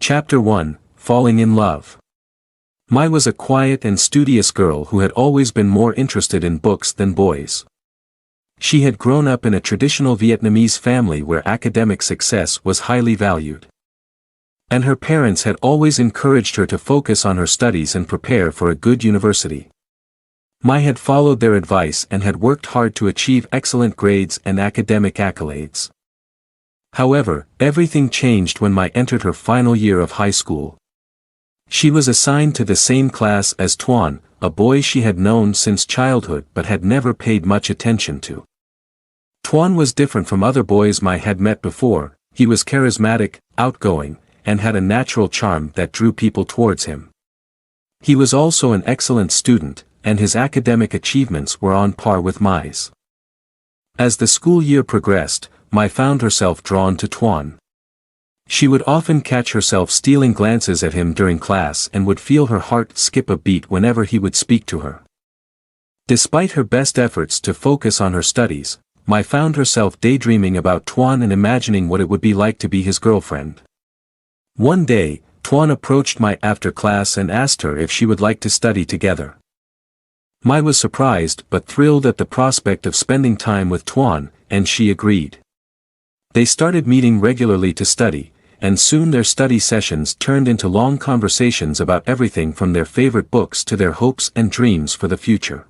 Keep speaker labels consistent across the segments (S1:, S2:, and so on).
S1: Chapter 1, Falling in Love. Mai was a quiet and studious girl who had always been more interested in books than boys. She had grown up in a traditional Vietnamese family where academic success was highly valued. And her parents had always encouraged her to focus on her studies and prepare for a good university. Mai had followed their advice and had worked hard to achieve excellent grades and academic accolades. However, everything changed when Mai entered her final year of high school. She was assigned to the same class as Tuan, a boy she had known since childhood but had never paid much attention to. Tuan was different from other boys Mai had met before. He was charismatic, outgoing, and had a natural charm that drew people towards him. He was also an excellent student, and his academic achievements were on par with Mai's. As the school year progressed, Mai found herself drawn to Tuan. She would often catch herself stealing glances at him during class and would feel her heart skip a beat whenever he would speak to her. Despite her best efforts to focus on her studies, Mai found herself daydreaming about Tuan and imagining what it would be like to be his girlfriend. One day, Tuan approached Mai after class and asked her if she would like to study together. Mai was surprised but thrilled at the prospect of spending time with Tuan, and she agreed. They started meeting regularly to study, and soon their study sessions turned into long conversations about everything from their favorite books to their hopes and dreams for the future.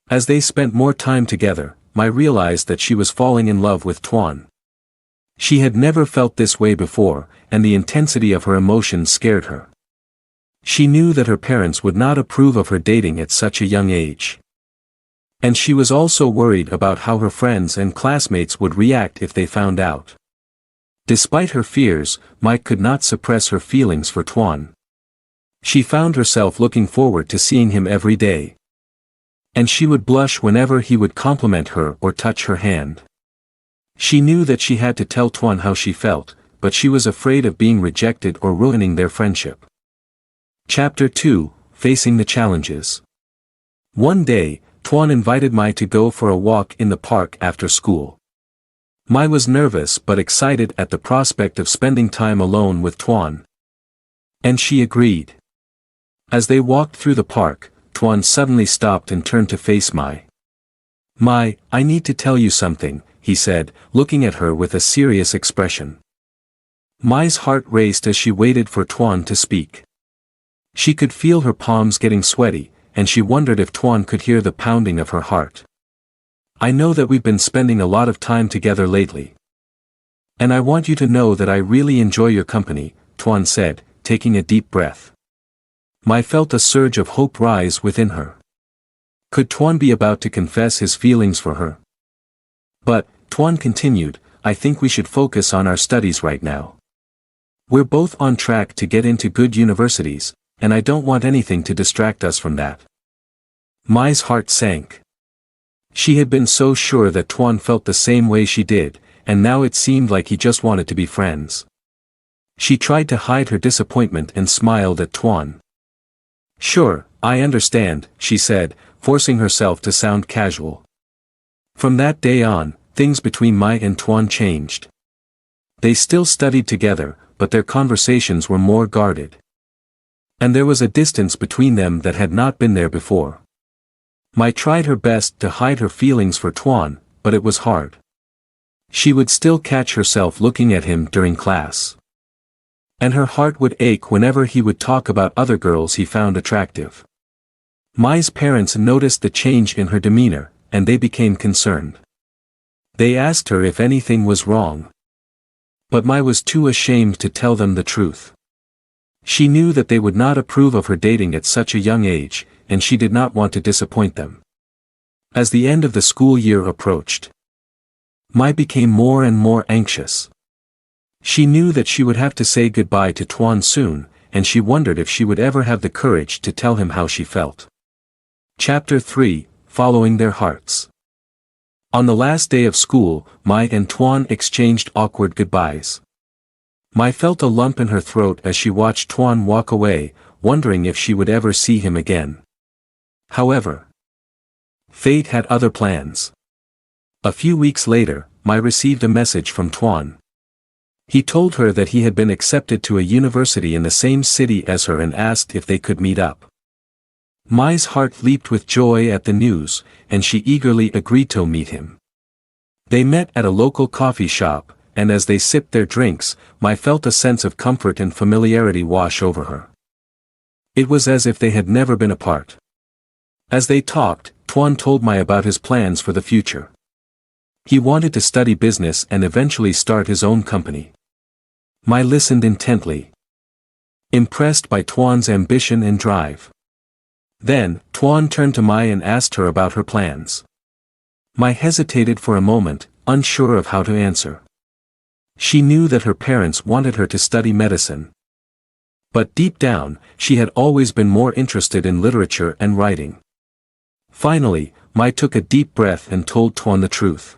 S1: As they spent more time together, Mai realized that she was falling in love with Tuan. She had never felt this way before, and the intensity of her emotions scared her. She knew that her parents would not approve of her dating at such a young age. And she was also worried about how her friends and classmates would react if they found out. Despite her fears, Mai could not suppress her feelings for Tuan. She found herself looking forward to seeing him every day. And she would blush whenever he would compliment her or touch her hand. She knew that she had to tell Tuan how she felt, but she was afraid of being rejected or ruining their friendship. Chapter 2, Facing the Challenges. One day, Tuan invited Mai to go for a walk in the park after school. Mai was nervous but excited at the prospect of spending time alone with Tuan. And she agreed. As they walked through the park, Tuan suddenly stopped and turned to face Mai. "Mai, I need to tell you something," he said, looking at her with a serious expression. Mai's heart raced as she waited for Tuan to speak. She could feel her palms getting sweaty, and she wondered if Tuan could hear the pounding of her heart. "I know that we've been spending a lot of time together lately. And I want you to know that I really enjoy your company," Tuan said, taking a deep breath. Mai felt a surge of hope rise within her. Could Tuan be about to confess his feelings for her? "But," Tuan continued, "I think we should focus on our studies right now. We're both on track to get into good universities, and I don't want anything to distract us from that." Mai's heart sank. She had been so sure that Tuan felt the same way she did, and now it seemed like he just wanted to be friends. She tried to hide her disappointment and smiled at Tuan. "Sure, I understand," she said, forcing herself to sound casual. From that day on, things between Mai and Tuan changed. They still studied together, but their conversations were more guarded. And there was a distance between them that had not been there before. Mai tried her best to hide her feelings for Tuan, but it was hard. She would still catch herself looking at him during class. And her heart would ache whenever he would talk about other girls he found attractive. Mai's parents noticed the change in her demeanor, and they became concerned. They asked her if anything was wrong. But Mai was too ashamed to tell them the truth. She knew that they would not approve of her dating at such a young age, and she did not want to disappoint them. As the end of the school year approached, Mai became more and more anxious. She knew that she would have to say goodbye to Tuan soon, and she wondered if she would ever have the courage to tell him how she felt. Chapter 3, Following Their Hearts. On the last day of school, Mai and Tuan exchanged awkward goodbyes. Mai felt a lump in her throat as she watched Tuan walk away, wondering if she would ever see him again. However, fate had other plans. A few weeks later, Mai received a message from Tuan. He told her that he had been accepted to a university in the same city as her and asked if they could meet up. Mai's heart leaped with joy at the news, and she eagerly agreed to meet him. They met at a local coffee shop, and as they sipped their drinks, Mai felt a sense of comfort and familiarity wash over her. It was as if they had never been apart. As they talked, Tuan told Mai about his plans for the future. He wanted to study business and eventually start his own company. Mai listened intently, impressed by Tuan's ambition and drive. Then, Tuan turned to Mai and asked her about her plans. Mai hesitated for a moment, unsure of how to answer. She knew that her parents wanted her to study medicine. But deep down, she had always been more interested in literature and writing. Finally, Mai took a deep breath and told Tuan the truth.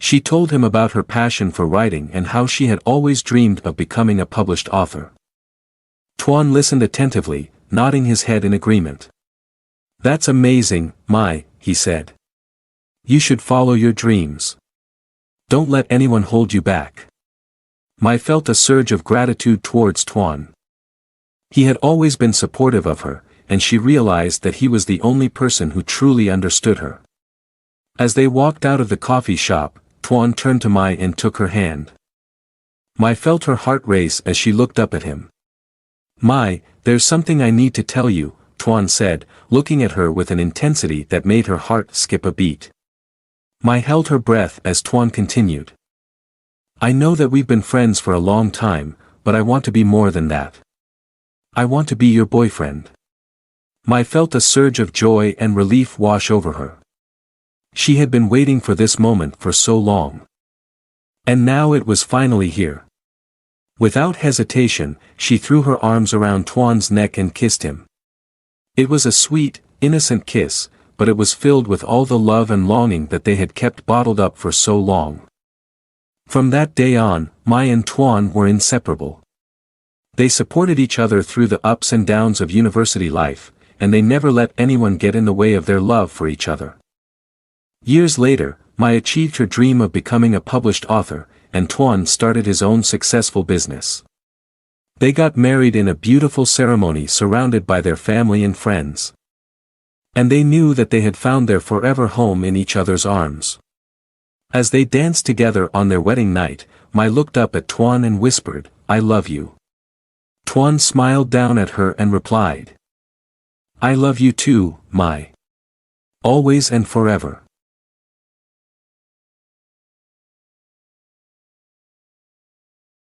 S1: She told him about her passion for writing and how she had always dreamed of becoming a published author. Tuan listened attentively, nodding his head in agreement. "That's amazing, Mai," he said. "You should follow your dreams. Don't let anyone hold you back." Mai felt a surge of gratitude towards Tuan. He had always been supportive of her, and she realized that he was the only person who truly understood her. As they walked out of the coffee shop, Tuan turned to Mai and took her hand. Mai felt her heart race as she looked up at him. "Mai, there's something I need to tell you," Tuan said, looking at her with an intensity that made her heart skip a beat. Mai held her breath as Tuan continued. "I know that we've been friends for a long time, but I want to be more than that. I want to be your boyfriend." Mai felt a surge of joy and relief wash over her. She had been waiting for this moment for so long. And now it was finally here. Without hesitation, she threw her arms around Tuan's neck and kissed him. It was a sweet, innocent kiss, but it was filled with all the love and longing that they had kept bottled up for so long. From that day on, Mai and Tuan were inseparable. They supported each other through the ups and downs of university life, and they never let anyone get in the way of their love for each other. Years later, Mai achieved her dream of becoming a published author, and Tuan started his own successful business. They got married in a beautiful ceremony surrounded by their family and friends. And they knew that they had found their forever home in each other's arms. As they danced together on their wedding night, Mai looked up at Tuan and whispered, "I love you." Tuan smiled down at her and replied, "I love you too, Mai. Always and forever."